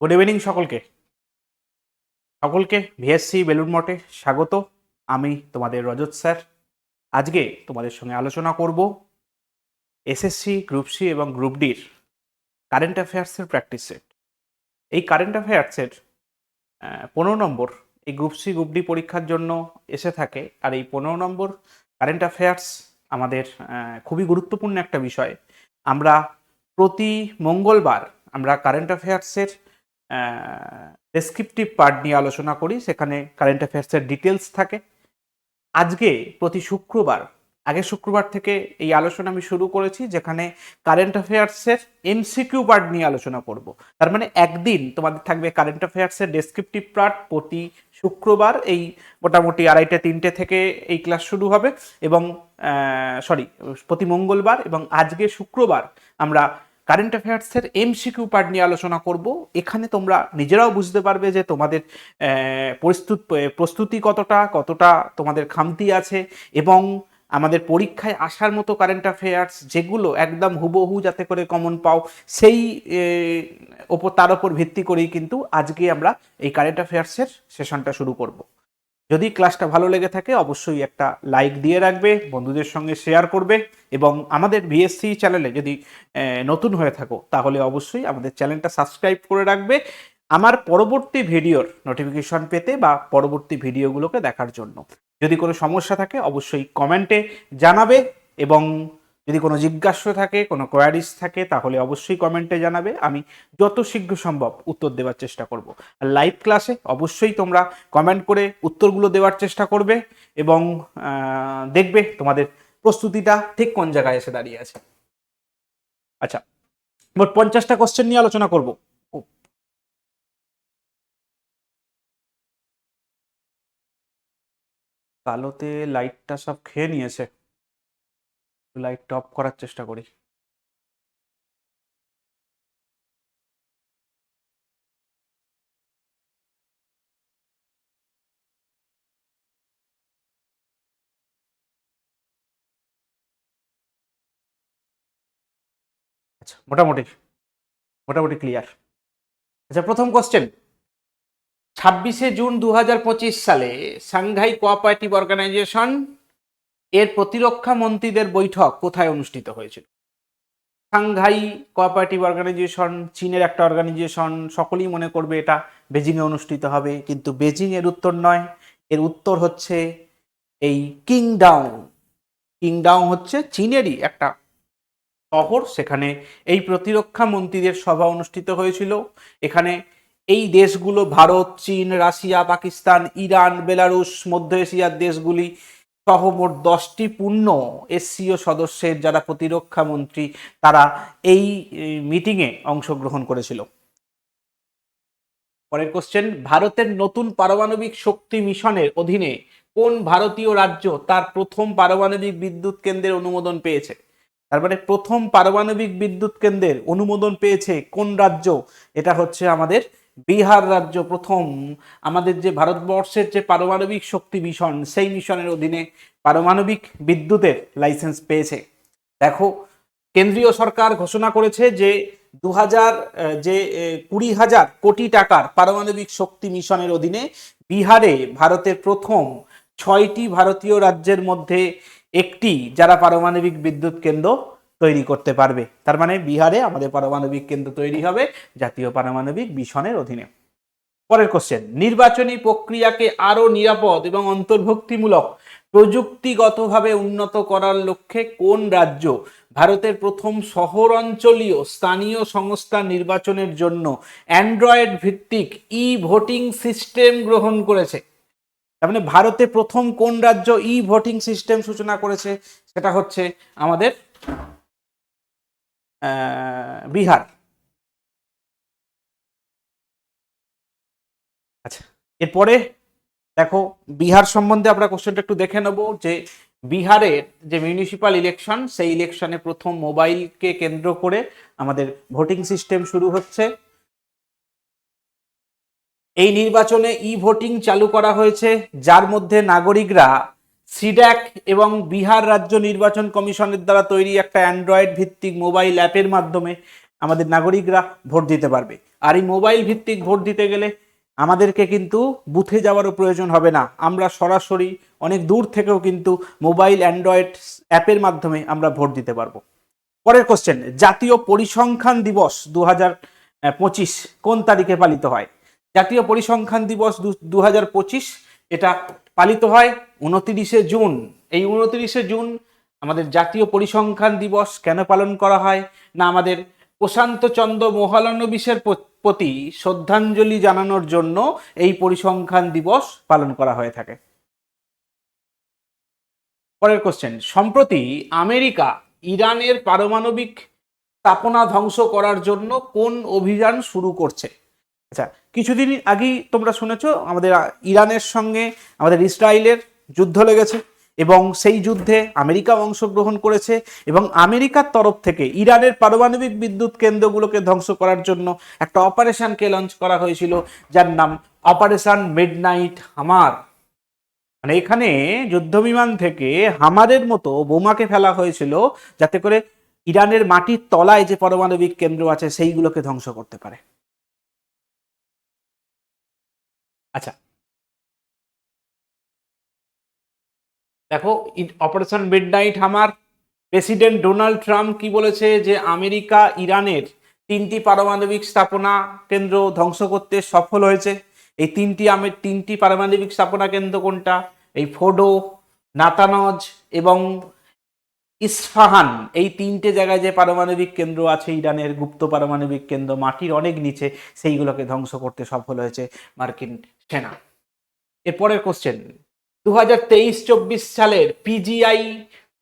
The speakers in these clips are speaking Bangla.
গুড ইভিনিং সকলকে সকলকে ভিএসসি বেলুড় মঠে স্বাগত। আমি তোমাদের রজত স্যার। আজকে তোমাদের সঙ্গে আলোচনা করব এসএসসি গ্রুপ সি এবং গ্রুপ ডির কারেন্ট অ্যাফেয়ার্সের প্র্যাকটিস সেট। এই কারেন্ট অ্যাফেয়ার্সের 15 নম্বর এই গ্রুপ সি গ্রুপ ডি পরীক্ষার জন্য এসে থাকে। আর এই 15 নম্বর কারেন্ট অ্যাফেয়ার্স আমাদের খুবই গুরুত্বপূর্ণ একটা বিষয়। আমরা প্রতি মঙ্গলবার আমরা কারেন্ট অ্যাফেয়ার্সের ডেসক্রিপটিভ পার্ট নিয়ে আলোচনা করি, সেখানে কারেন্ট অ্যাফেয়ার্সের ডিটেলস থাকে। আজকে প্রতি শুক্রবার, আগের শুক্রবার থেকে এই আলোচনা আমি শুরু করেছি, যেখানে কারেন্ট অ্যাফেয়ার্সের এমসিকিউ পার্ট নিয়ে আলোচনা করব। তার মানে একদিন তোমাদের থাকবে কারেন্ট অ্যাফেয়ার্সের ডেসক্রিপটিভ পার্ট প্রতি শুক্রবার, এই মোটামুটি 2:30-3টে থেকে এই ক্লাস শুরু হবে, এবং প্রতি মঙ্গলবার, এবং আজকে শুক্রবার আমরা কারেন্ট অ্যাফেয়ার্সের এমসিকিউ পার্ট নিয়ে আলোচনা করব। এখানে তোমরা নিজেরাও বুঝতে পারবে যে তোমাদের প্রস্তুতি কতটা তোমাদের খামতি আছে, এবং আমাদের পরীক্ষায় আসার মতো কারেন্ট অ্যাফেয়ার্স যেগুলো একদম হুবহু যাতে করে কমন পাও, সেই তার ওপর ভিত্তি করেই কিন্তু আজকে আমরা এই কারেন্ট অ্যাফেয়ার্সের সেশনটা শুরু করব। যদি ক্লাসটা ভালো লেগে থাকে অবশ্যই একটা লাইক দিয়ে রাখবে, বন্ধুদের সঙ্গে শেয়ার করবে, এবং আমাদের ভিএসসি চ্যানেলে যদি নতুন হয়ে থাকো তাহলে অবশ্যই আমাদের চ্যানেলটা সাবস্ক্রাইব করে রাখবে আমার পরবর্তী ভিডিওর নোটিফিকেশন পেতে বা পরবর্তী ভিডিওগুলোকে দেখার জন্য। যদি কোনো সমস্যা থাকে অবশ্যই কমেন্টে জানাবে, এবং যদি কোনো জিজ্ঞাসা থাকে, কোনো কোয়ারিজ থাকে, তাহলে অবশ্যই কমেন্টে জানাবে। আমি যত শীঘ্র সম্ভব উত্তর দেওয়ার চেষ্টা করব। আর লাইভ ক্লাসে অবশ্যই তোমরা কমেন্ট করে উত্তরগুলো দেওয়ার চেষ্টা করবে, এবং দেখবে তোমাদের প্রস্তুতিটা ঠিক কোন জায়গায় এসে দাঁড়িয়ে আছে। আচ্ছা, মোট 50টা কোশ্চেন নিয়ে আলোচনা করব। কালোতে লাইটটা সব খেয়ে নিয়েছে, লাইটটা অফ করার চেষ্টা করি। আচ্ছা, মোটামুটি ক্লিয়ার। আচ্ছা, প্রথম কোশ্চেন, 26শে জুন 2025 সালে সাংঘাই কোঅপারেটিভ অর্গানাইজেশন এর প্রতিরক্ষা মন্ত্রীদের বৈঠক কোথায় অনুষ্ঠিত হয়েছিল? সাংঘাই কোঅপারেটিভ অর্গানাইজেশন চীনের একটা অর্গানাইজেশন, সকলেই মনে করবে এটা বেজিংয়ে অনুষ্ঠিত হবে, কিন্তু বেজিং এর উত্তর নয়। এর উত্তর হচ্ছে এই কিংডাউন। কিংডাউন হচ্ছে চীনেরই একটা শহর, সেখানে এই প্রতিরক্ষা মন্ত্রীদের সভা অনুষ্ঠিত হয়েছিল। এখানে এই দেশগুলো ভারত, চীন, রাশিয়া, পাকিস্তান, ইরান, বেলারুশ, মধ্য এশিয়ার দেশগুলি সহ মোট 10টি পূর্ণ এসসিও সদস্যের যারা প্রতিরক্ষা মন্ত্রী, তারা এই মিটিংয়ে অংশগ্রহণ করেছিল। পরের কোশ্চেন, ভারতের নতুন পারমাণবিক শক্তি মিশনের অধীনে কোন ভারতীয় রাজ্য তার প্রথম পারমাণবিক বিদ্যুৎ কেন্দ্রের অনুমোদন পেয়েছে? তার মানে প্রথম পারমাণবিক বিদ্যুৎ কেন্দ্রের অনুমোদন পেয়েছে কোন রাজ্য? এটা হচ্ছে আমাদের বিহার রাজ্য প্রথম আমাদের যে ভারতবর্ষের যে পারমাণবিক শক্তি মিশন, সেই মিশনের অধীনে পারমাণবিক বিদ্যুতের লাইসেন্স পেয়েছে। দেখো, কেন্দ্রীয় সরকার ঘোষণা করেছে যে 20,000 কোটি টাকার পারমাণবিক শক্তি মিশনের অধীনে বিহারে ভারতের প্রথম 6টি ভারতীয় রাজ্যের মধ্যে একটি যারা পারমাণবিক বিদ্যুৎ কেন্দ্র তৈরি করতে পারবে। তার মানে বিহারে আমাদের পারমাণবিক কেন্দ্র তৈরি হবে জাতীয় পারমাণবিক মিশনের অধীনে। পরের কোশ্চেন, নির্বাচনী প্রক্রিয়াকে আরো নিরাপদ এবং অন্তর্ভুক্তিমূলক প্রযুক্তিগতভাবে উন্নত করার লক্ষ্যে কোন রাজ্য ভারতের প্রথম শহর অঞ্চলীয় স্থানীয় সংস্থা নির্বাচনের জন্য অ্যান্ড্রয়েড ভিত্তিক ই ভোটিং সিস্টেম গ্রহণ করেছে? তার মানে ভারতে প্রথম কোন রাজ্য ই ভোটিং সিস্টেম সূচনা করেছে? সেটা হচ্ছে আমাদের বিহার। আচ্ছা, এরপরে দেখো, বিহার সম্বন্ধে আমরা কোশ্চেনটা একটু দেখে নেব, যে বিহারের যে মিউনিসিপাল ইলেকশন, সেই ইলেকশনে প্রথম মোবাইলকে কেন্দ্র করে আমাদের ভোটিং সিস্টেম শুরু হচ্ছে। এই নির্বাচনে ই ভোটিং চালু করা হয়েছে, যার মধ্যে নাগরিকরা সিড্যাক এবং বিহার রাজ্য নির্বাচন কমিশনের দ্বারা তৈরি একটা অ্যান্ড্রয়েড ভিত্তিক মোবাইল অ্যাপের মাধ্যমে আমাদের নাগরিকরা ভোট দিতে পারবে। আর এই মোবাইল ভিত্তিক ভোট দিতে গেলে আমাদেরকে কিন্তু বুথে যাওয়ারও প্রয়োজন হবে না, আমরা সরাসরি অনেক দূর থেকেও কিন্তু মোবাইল অ্যান্ড্রয়েড অ্যাপের মাধ্যমে আমরা ভোট দিতে পারবো। পরের কোশ্চেন, জাতীয় পরিসংখ্যান দিবস 2025 কোন তারিখে পালিত হয়? জাতীয় পরিসংখ্যান দিবস 2025 এটা পালিত হয় 29শে জুন। এই 29শে জুন আমাদের জাতীয় পরিসংখ্যান দিবস কেন পালন করা হয় না, আমাদের প্রশান্ত চন্দ্র মহলানবিশের প্রতি শ্রদ্ধাঞ্জলি জানানোর জন্য এই পরিসংখ্যান দিবস পালন করা হয়ে থাকে। পরের কোশ্চেন, সম্প্রতি আমেরিকা ইরানের পারমাণবিক স্থাপনা ধ্বংস করার জন্য কোন অভিযান শুরু করছে? আচ্ছা, কিছুদিন আগেই তোমরা শুনেছো আমাদের ইরানের সঙ্গে আমাদের ইসরায়েলের যুদ্ধ লেগেছে এবং সেই যুদ্ধে আমেরিকা অংশগ্রহণ করেছে এবং আমেরিকার তরফ থেকে ইরানের পারমাণবিক বিদ্যুৎ কেন্দ্রগুলোকে ধ্বংস করার জন্য একটা অপারেশনকে লঞ্চ করা হয়েছিল, যার নাম অপারেশন মিডনাইট হামার। মানে এখানে যুদ্ধবিমান থেকে হামারের মতো বোমাকে ফেলা হয়েছিল যাতে করে ইরানের মাটির তলায় যে পারমাণবিক কেন্দ্র আছে সেইগুলোকে ধ্বংস করতে পারে। আচ্ছা, দেখো অপারেশন মিডনাইট হামার, প্রেসিডেন্ট ডোনাল্ড ট্রাম্প কি বলেছে যে আমেরিকা ইরানের 3টি পারমাণবিক স্থাপনা কেন্দ্র ধ্বংস করতে সফল হয়েছে। এই তিনটি পারমাণবিক স্থাপনা কেন্দ্র কোনটা? এই ফোডো, নাতানজ এবং ইস্পাহান, এই 3টে জায়গায় যে পারমাণবিক কেন্দ্র আছে ইরানের, গুপ্ত পারমাণবিক কেন্দ্র মাটির অনেক নিচে, সেইগুলোকে ধ্বংস করতে সফল হয়েছে মার্কিন সেনা। এরপরের কোশ্চেন, 2023-24 সালের পিজিআই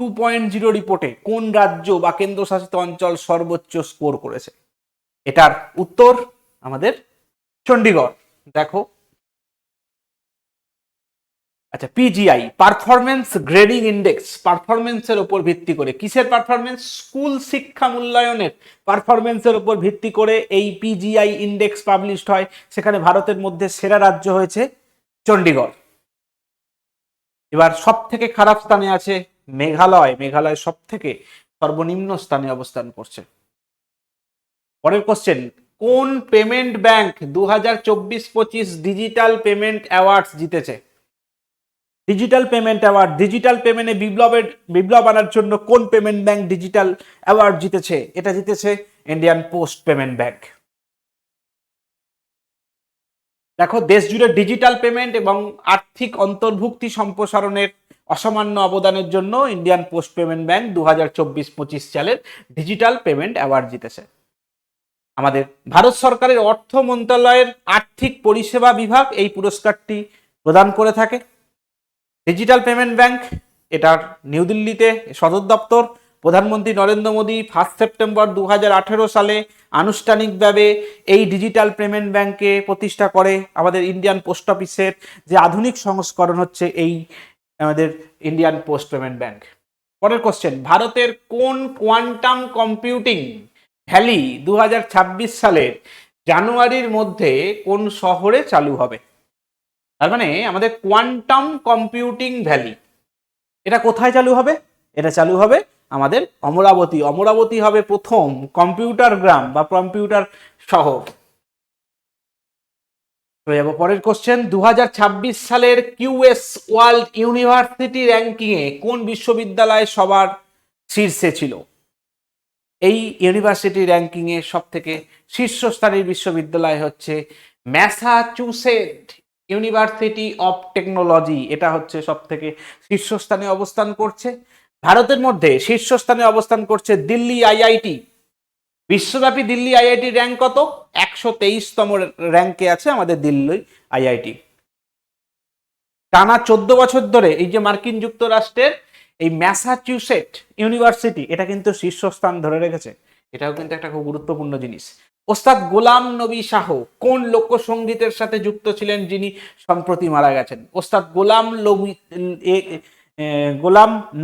2.0 রিপোর্টে কোন রাজ্য বা কেন্দ্রশাসিত অঞ্চল সর্বোচ্চ স্কোর করেছে? এটার উত্তর আমাদের চণ্ডীগড়। দেখো, আচ্ছা, পিজিআই পারফরমেন্স গ্রেডিং ইন্ডেক্স, পারফরমেন্সের উপর ভিত্তি করে, কিসের পারফরমেন্স? স্কুল শিক্ষা মূল্যায়নের পারফরমেন্সের উপর ভিত্তি করে এই পিজিআই ইন্ডেক্স পাবলিশড হয়। সেখানে ভারতের মধ্যে সেরা রাজ্য হয়েছে চণ্ডীগড়। এবার সব থেকে খারাপ স্থানে আছে মেঘালয়। মেঘালয় সব থেকে সর্বনিম্ন স্থানে অবস্থান করছে। পরের কোশ্চেন, কোন payment bank 2024-25 digital payment awards জিতেছে? ডিজিটাল পেমেন্ট অ্যাওয়ার্ড, ডিজিটাল পেমেন্টে বিপ্লব আনার জন্য কোন পেমেন্ট ব্যাংক ডিজিটাল অ্যাওয়ার্ড জিতেছে? এটা জিতেছে ইন্ডিয়ান পোস্ট পেমেন্ট ব্যাংক। দেখো, দেশ জুড়ে ডিজিটাল পেমেন্ট এবং আর্থিক অন্তর্ভুক্তি সম্প্রসারণের অসামান্য অবদানের জন্য ইন্ডিয়ান পোস্ট পেমেন্ট ব্যাংক 2024-25 সালের ডিজিটাল পেমেন্ট অ্যাওয়ার্ড জিতেছে। আমাদের ভারত সরকারের অর্থ মন্ত্রণালয়ের আর্থিক পরিষেবা বিভাগ এই পুরস্কারটি প্রদান করে থাকে। ডিজিটাল পেমেন্ট ব্যাংক, এটার নিউ দিল্লিতে সদর দপ্তর। প্রধানমন্ত্রী নরেন্দ্র মোদী 1 সেপ্টেম্বর 2018 সালে আনুষ্ঠানিকভাবে এই ডিজিটাল পেমেন্ট ব্যাংকে প্রতিষ্ঠা করে। আমাদের ইন্ডিয়ান পোস্ট অফিসের যে আধুনিক সংস্করণ হচ্ছে এই আমাদের ইন্ডিয়ান পোস্ট পেমেন্ট ব্যাংক। পরের কোশ্চেন, ভারতের কোন কোয়ান্টাম কম্পিউটিং ভ্যালি 2026 সালের জানুয়ারির মধ্যে কোন শহরে চালু হবে? তার মানে আমাদের কোয়ান্টাম কম্পিউটিং ভ্যালি, এটা কোথায় চালু হবে? এটা চালু হবে আমাদের অমরাবতী। অমরাবতী হবে প্রথম কম্পিউটার গ্রাম বা কম্পিউটার শহর। পরের কোশ্চেন, 2026 সালের কিউএস ওয়ার্ল্ড ইউনিভার্সিটি র্যাঙ্কিং এ কোন বিশ্ববিদ্যালয় সবার শীর্ষে ছিল? এই ইউনিভার্সিটি র্যাঙ্কিং এ সব থেকে শীর্ষস্থানীয় বিশ্ববিদ্যালয় হচ্ছে ম্যাসাচুসেট ইউনিভার্সিটি অফ টেকনোলজি। এটা হচ্ছে সব থেকে শীর্ষস্থানে অবস্থান করছে। ভারতের মধ্যে শীর্ষস্থানে অবস্থান করছে দিল্লি আইআইটি। বিশ্বব্যাপী দিল্লি আইআইটি র্যাঙ্ক কত? 123তম র্যাঙ্কে আছে আমাদের দিল্লি আইআইটি। টানা 14 বছর ধরে এই যে মার্কিন যুক্তরাষ্ট্রের এই ম্যাসাচুসেট ইউনিভার্সিটি, এটা কিন্তু শীর্ষস্থান ধরে রেখেছে। এটাও কিন্তু একটা খুব গুরুত্বপূর্ণ জিনিস। ওস্তাদ গোলাম নবী শাহ কোন লোকসঙ্গীতের সাথে যুক্ত ছিলেন যিনি সম্প্রতি মারা গেছেন? ওস্তাদ গোলাম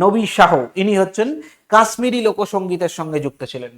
নবী শাহ ইনি হচ্ছেন কাশ্মীরি লোকসঙ্গীতের সঙ্গে যুক্ত ছিলেন।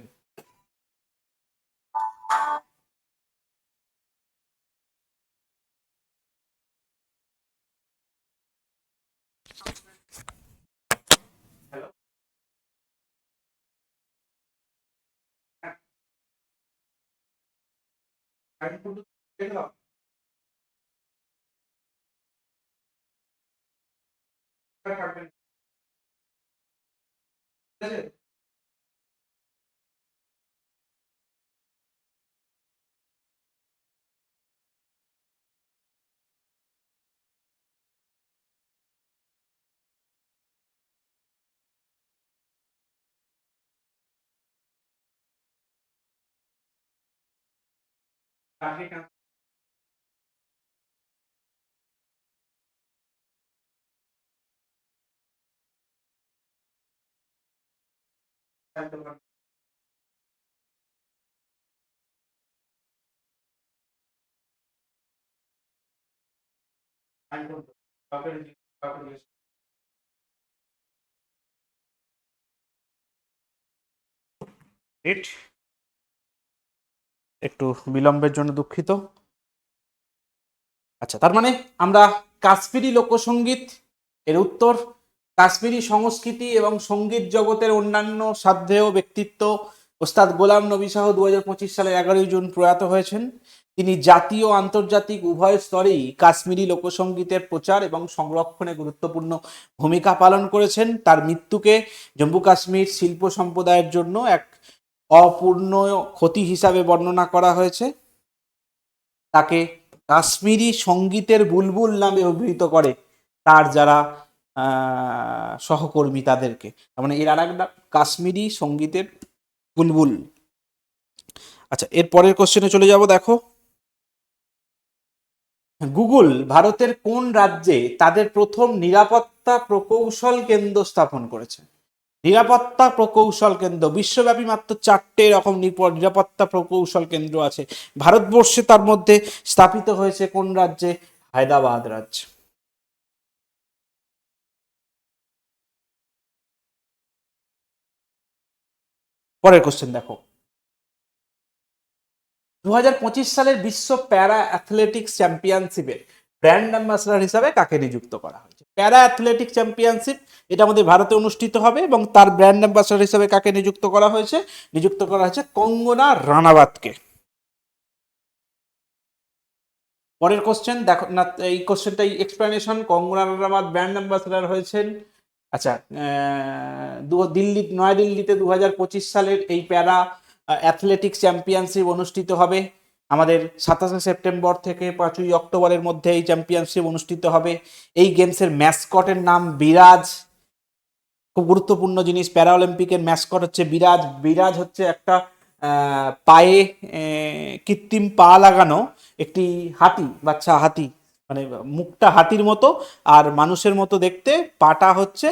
একটু বিলম্বের জন্য দুঃখিত। আচ্ছা, তার মানে আমরা কাশ্মীরি লোকসঙ্গীত এর উত্তর, কাশ্মীরি সংস্কৃতি এবং সঙ্গীত জগতের অন্যান্য শ্রদ্ধেয় ব্যক্তিত্ব ওস্তাদ গোলাম নবী শাহ 2025 সালের 11ই জুন প্রয়াত হয়েছেন। তিনি জাতীয় ও আন্তর্জাতিক উভয় স্তরেই কাশ্মীরি লোকসঙ্গীতের প্রচার এবং সংরক্ষণে গুরুত্বপূর্ণ ভূমিকা পালন করেছেন। তার মৃত্যুকে জম্মু কাশ্মীর শিল্প সম্প্রদায়ের জন্য এক অপূর্ণ ক্ষতি হিসাবে বর্ণনা করা হয়েছে। তাকে কাশ্মীরি সঙ্গীতের বুলবুল নামে অভিহিত করে তার যারা সহকর্মী তাদেরকে। তার মানে এর আর একটা কাশ্মীরি সঙ্গীতের বুলবুল। আচ্ছা, এর পরের কোশ্চেনে চলে যাব। দেখো, গুগল ভারতের কোন রাজ্যে তাদের প্রথম নিরাপত্তা প্রকৌশল কেন্দ্র স্থাপন করেছে? নিরাপত্তা প্রকৌশল কেন্দ্র বিশ্বব্যাপী মাত্র 4টে এরকম নিরাপত্তা প্রকৌশল কেন্দ্র আছে ভারতবর্ষে। তার মধ্যে স্থাপিত হয়েছে কোন রাজ্যে? হায়দ্রাবাদ রাজ্য। পরের কোশ্চেন দেখো, 2025 সালের বিশ্ব প্যারা অ্যাথলেটিক্স চ্যাম্পিয়নশিপের ব্র্যান্ড অ্যাম্বাসাডার হিসাবে কাকে নিযুক্ত করা হয়েছে? প্যারা অ্যাথলেটিক চ্যাম্পিয়নশিপ এটা আমাদের ভারতে অনুষ্ঠিত হবে এবং তার ব্র্যান্ড অ্যাম্বাসাডার হিসাবে কাকে নিযুক্ত করা হয়েছে? নিযুক্ত করা হয়েছে কঙ্গনা রানাওয়াতকে। পরের কোশ্চেন দেখো না, এই কোশ্চেনটাই explanation. Kangana Ranaut brand ambassador হয়েছেন। আচ্ছা, নয়াদিল্লিতে 2025 সালের এই প্যারা অ্যাথলেটিক্স চ্যাম্পিয়নশিপ অনুষ্ঠিত হবে। আমাদের 27শে সেপ্টেম্বর থেকে 5ই অক্টোবরের মধ্যে এই চ্যাম্পিয়নশিপ অনুষ্ঠিত হবে। এই গেমসের ম্যাসকটের নাম বিরাজ। খুব গুরুত্বপূর্ণ জিনিস, প্যারা অলিম্পিকের ম্যাসকট হচ্ছে বিরাজ। বিরাজ হচ্ছে একটা পায়ে কৃত্রিম পা লাগানো একটি হাতি, বাচ্চা হাতি, মানে মুখটা হাতির মতো আর মানুষের মতো দেখতে, পাটা হচ্ছে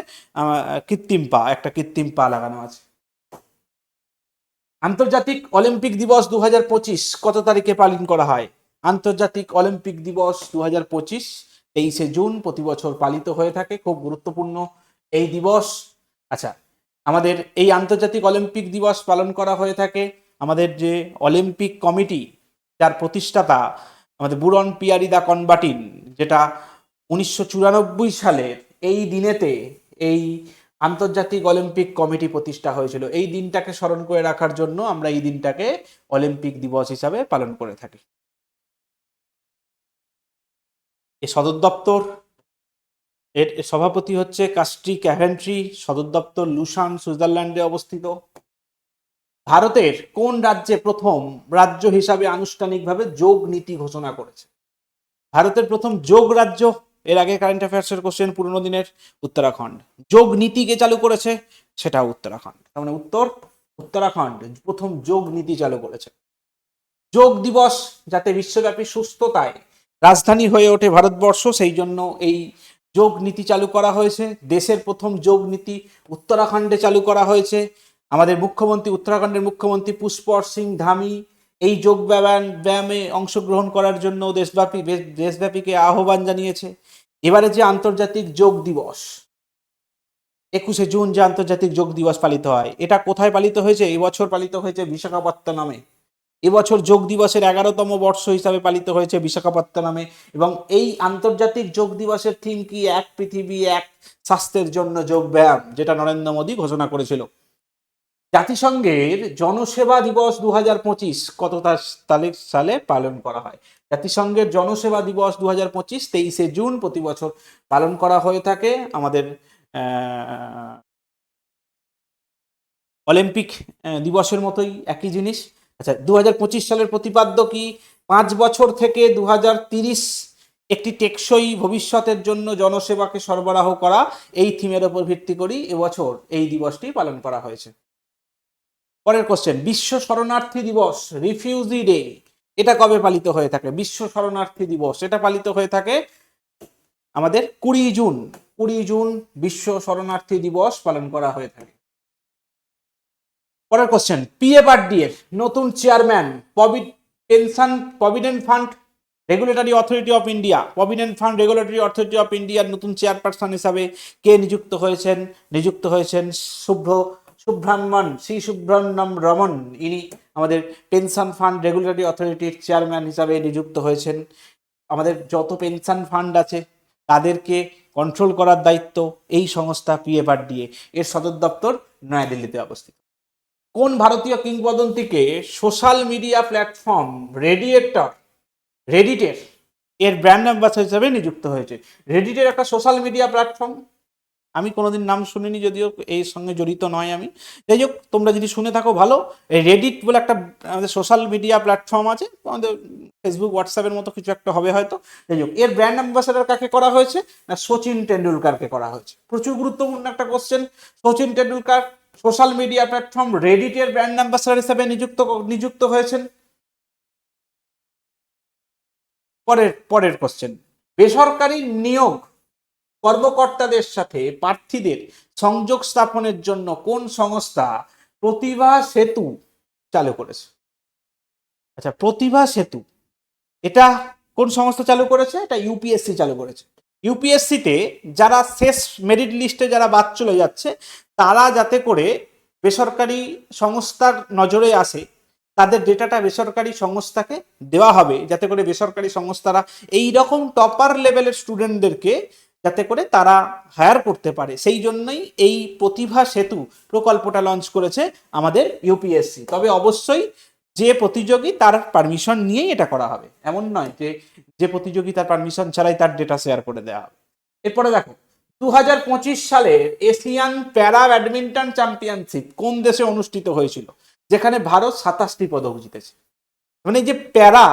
কৃত্রিম পা, একটা কৃত্রিম পা লাগানো আছে। আন্তর্জাতিক অলিম্পিক দিবস 2025 কত তারিখে পালন করা হয়? আন্তর্জাতিক অলিম্পিক দিবস 2025 23শে জুন প্রতি বছর পালিত হয়ে থাকে। খুব গুরুত্বপূর্ণ এই দিবস। আচ্ছা, আমাদের এই আন্তর্জাতিক অলিম্পিক দিবস পালন করা হয়ে থাকে আমাদের যে অলিম্পিক কমিটি যার প্রতিষ্ঠাতা আমাদের বুরন পিয়ারি দা কনবাটিন, যেটা 1994 সালের এই দিনেতে এই আন্তর্জাতিক অলিম্পিক কমিটি প্রতিষ্ঠা হয়েছিল। এই দিনটাকে স্মরণ করে রাখার জন্য আমরা এই দিনটাকে অলিম্পিক দিবস হিসাবে পালন করে থাকি। এই সদর দপ্তর, এর সভাপতি হচ্ছে কাস্ট্রি ক্যাভেন্ট্রি। সদর দপ্তর লুসান, সুইজারল্যান্ডে অবস্থিত। ভারতের কোন রাজ্যে প্রথম রাজ্য হিসাবে আনুষ্ঠানিকভাবে যোগ নীতি ঘোষণা করেছে? ভারতের প্রথম যোগ রাজ্য, এর আগে কারেন্ট অ্যাফেয়ার্সের কোশ্চেন পুরনো দিনের, উত্তরাখণ্ড। যোগ নীতিকে চালু করেছে, সেটা উত্তরাখণ্ড। তার মানে উত্তর উত্তরাখণ্ড প্রথম যোগ নীতি চালু করেছে। যোগ দিবস যাতে বিশ্বব্যাপী সুস্থতায় রাজধানী হয়ে ওঠে ভারতবর্ষ, সেই জন্য এই যোগ নীতি চালু করা হয়েছে। দেশের প্রথম যোগ নীতি উত্তরাখণ্ডে চালু করা হয়েছে। আমাদের মুখ্যমন্ত্রী, উত্তরাখণ্ডের মুখ্যমন্ত্রী পুষ্কর সিং ধামি এই যোগ ব্যায়ামে অংশগ্রহণ করার জন্য দেশব্যাপীকে আহ্বান জানিয়েছে। এবারে যে আন্তর্জাতিক যোগ দিবস 21শে জুন যে আন্তর্জাতিক যোগ দিবস পালিত হয়, এটা কোথায় পালিত হয়েছে? এবছর পালিত হয়েছে বিশাখাপত্তনমে। এবছর যোগ দিবসের 11তম বর্ষ হিসাবে পালিত হয়েছে বিশাখাপত্তনমে। এবং এই আন্তর্জাতিক যোগ দিবসের থিম কি? এক পৃথিবী এক স্বাস্থ্যের জন্য যোগ ব্যায়াম, যেটা নরেন্দ্র মোদী ঘোষণা করেছিল। জাতিসংঘের জনসেবা দিবস 2025 কত সালে পালন করা হয়? জাতিসংঘের জনসেবা দিবস 2025 23শে জুন প্রতি বছর পালন করা হয়ে থাকে। আমাদের অলিম্পিক দিবসের মতোই একই জিনিস। আচ্ছা, 2025 সালের প্রতিপাদ্য কি? 5 বছর থেকে 2030 একটি টেকসই ভবিষ্যতের জন্য জনসেবাকে সরবরাহ করা, এই থিমের উপর ভিত্তি করেই এবছর এই দিবসটি পালন করা হয়েছে। পরের কোশ্চেন, বিশ্ব শরণার্থী দিবস রিফিউজি ডে এটা কবে পালিত হয়ে থাকে? বিশ্ব শরণার্থী দিবস এটা পালিত হয়ে থাকে আমাদের 20 জুন বিশ্ব শরণার্থী দিবস পালন করা হয়ে থাকে। পরের কোশ্চেন, পিএফআরডি এর নতুন chairman provident fund regulatory authority of India, provident fund regulatory authority of ইন্ডিয়ার নতুন চেয়ারপারসন হিসাবে কে নিযুক্ত হয়েছেন সুব্রহ্মণ্যম রমন। ইনি আমাদের পেনশন ফান্ড রেগুলেটরি অথরিটির চেয়ারম্যান হিসাবে নিযুক্ত হয়েছেন। আমাদের যত পেনশন ফান্ড আছে তাদেরকে কন্ট্রোল করার দায়িত্ব এই সংস্থা পিএফআরডি এর সদর দপ্তর নয়াদিল্লিতে অবস্থিত। কোন ভারতীয় কিংবদন্তিকে সোশ্যাল মিডিয়া প্ল্যাটফর্ম রেডিটের এর ব্র্যান্ড অ্যাম্বাসাডর হিসেবে নিযুক্ত হয়েছে? রেডিটের একটা সোশ্যাল মিডিয়া প্ল্যাটফর্ম, আমি কোনোদিন নাম শুনিনি, যদিও এর সঙ্গে জড়িত নয় আমি। যাই হোক, তোমরা যদি শুনে থাকো ভালো। রেডিট বলে একটা আমাদের সোশ্যাল মিডিয়া প্ল্যাটফর্ম আছে, আমাদের ফেসবুক হোয়াটসঅ্যাপের মতো কিছু একটা হবে হয়তো। যাই হোক, এর ব্র্যান্ড অ্যাম্বাসাডর কাকে করা হয়েছে? না, সচিন টেন্ডুলকারকে করা হয়েছে। প্রচুর গুরুত্বপূর্ণ একটা question. Sachin Tendulkar social media platform রেডিটের ব্র্যান্ড অ্যাম্বাসাডর হিসেবে নিযুক্ত হয়েছেন। পরের কোশ্চেন, বেসরকারি নিয়োগ কর্মকর্তাদের সাথে প্রার্থীদের সংযোগ স্থাপনের জন্য কোন সংস্থা প্রতিভা সেতু চালু করেছে? আচ্ছা, প্রতিভা সেতু এটা কোন সংস্থা চালু করেছে? এটা ইউপিএসসি চালু করেছে। ইউপিএসসিতে যারা শেষ মেরিট লিস্টে যারা বাদ চলে যাচ্ছে, তারা যাতে করে বেসরকারি সংস্থার নজরে আসে, তাদের ডেটাটা বেসরকারি সংস্থাকে দেওয়া হবে, যাতে করে বেসরকারি সংস্থারা এই রকম টপার লেভেলের স্টুডেন্টদেরকে যাতে করে তারা হায়ার করতে পারে। সেই জন্যই এই প্রতিভা সেতু প্রকল্পটা লঞ্চ করেছে আমাদের ইউপিএসসি। তবে অবশ্যই যে প্রতিযোগী তার পারমিশন নিয়েই এটা করা হবে, এমন নয় যে প্রতিযোগী তার পারমিশন ছাড়াই তার ডেটা শেয়ার করে দেওয়া হবে। এরপরে দেখো, 2025 সালের এশিয়ান প্যারা ব্যাডমিন্টন চ্যাম্পিয়নশিপ কোন দেশে অনুষ্ঠিত হয়েছিল, যেখানে ভারত 27টি পদক জিতেছে? মানে যে প্যারা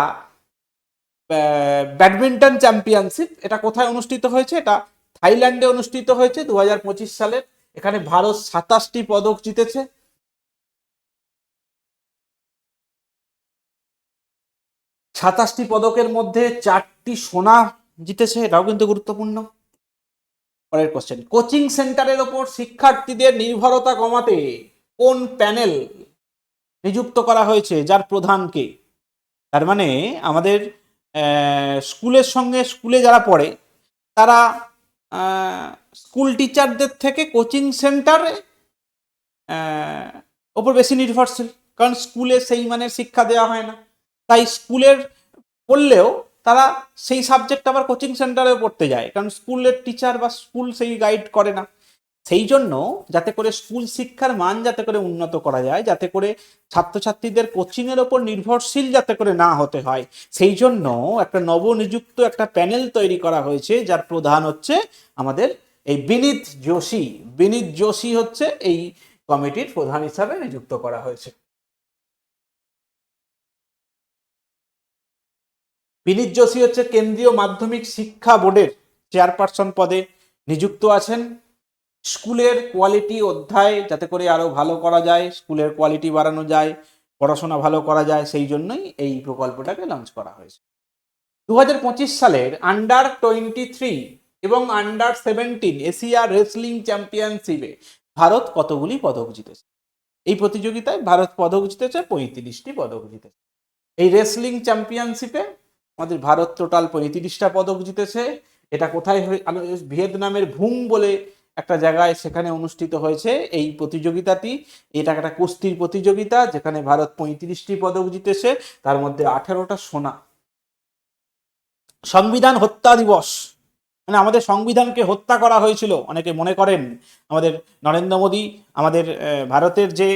ব্যাডমিন্টন চ্যাম্পিয়নশিপ এটা কোথায় অনুষ্ঠিত হয়েছে? এটা থাইল্যান্ডে অনুষ্ঠিত হয়েছে 2025 সালের। এখানে ভারত 27টি পদক জিতেছে। সাতাশটি পদকের মধ্যে 4টি সোনা জিতেছে, এটাও কিন্তু গুরুত্বপূর্ণ। পরের কোশ্চেন, কোচিং সেন্টারের ওপর শিক্ষার্থীদের নির্ভরতা কমাতে কোন প্যানেল নিযুক্ত করা হয়েছে, যার প্রধান কে? তার মানে আমাদের স্কুলে যারা পড়ে তারা স্কুল টিচারদের থেকে কোচিং সেন্টারে ওপর বেশি নির্ভরশীল, কারণ স্কুলে সেই মানের শিক্ষা দেওয়া হয় না। তাই স্কুলের পড়লেও তারা সেই সাবজেক্ট আবার কোচিং সেন্টারে পড়তে যায়, কারণ স্কুলের টিচার বা স্কুল সেই গাইড করে না। সেই জন্য যাতে করে স্কুল শিক্ষার মান যাতে করে উন্নত করা যায়, যাতে করে ছাত্রছাত্রীদের কোচিংয়ের ওপর নির্ভরশীল যাতে করে না হতে হয়, সেই জন্য একটা নবনিযুক্ত একটা প্যানেল তৈরি করা হয়েছে, যার প্রধান হচ্ছে আমাদের এই বিনীত যোশী হচ্ছে এই কমিটির প্রধান হিসাবে নিযুক্ত করা হয়েছে। বিনীত যোশী হচ্ছে কেন্দ্রীয় মাধ্যমিক শিক্ষা বোর্ডের চেয়ারপারসন পদে নিযুক্ত আছেন। স্কুলের কোয়ালিটি অধ্যায় যাতে করে আরো ভালো করা যায়, স্কুলের কোয়ালিটি বাড়ানো যায়, পড়াশোনা ভালো করা যায়, সেই জন্যই এই প্রকল্পটাকে লঞ্চ করা হয়েছে। 2025 সালের আন্ডার-23 এবং আন্ডার-17 এশিয়া রেসলিং চ্যাম্পিয়নশিপে ভারত কতগুলি পদক জিতেছে? এই প্রতিযোগিতায় ভারত পদক জিতেছে 35টি পদক জিতেছে। এই রেসলিং চ্যাম্পিয়নশিপে আমাদের ভারত টোটাল 35টা পদক জিতেছে। এটা কোথায়? ভিয়েতনামের ভুং বলে একটা জায়গায়, সেখানে অনুষ্ঠিত হয়েছে এই প্রতিযোগিতাটি। এটা একটা কুস্তির প্রতিযোগিতা, যেখানে ভারত 35টি পদক জিতেছে, তার মধ্যে 18টা সোনা। সংবিধান হত্যা দিবস মানে আমাদের সংবিধানকে হত্যা করা হয়েছিল। অনেকে মনে করেন আমাদের নরেন্দ্র মোদী আমাদের ভারতের যে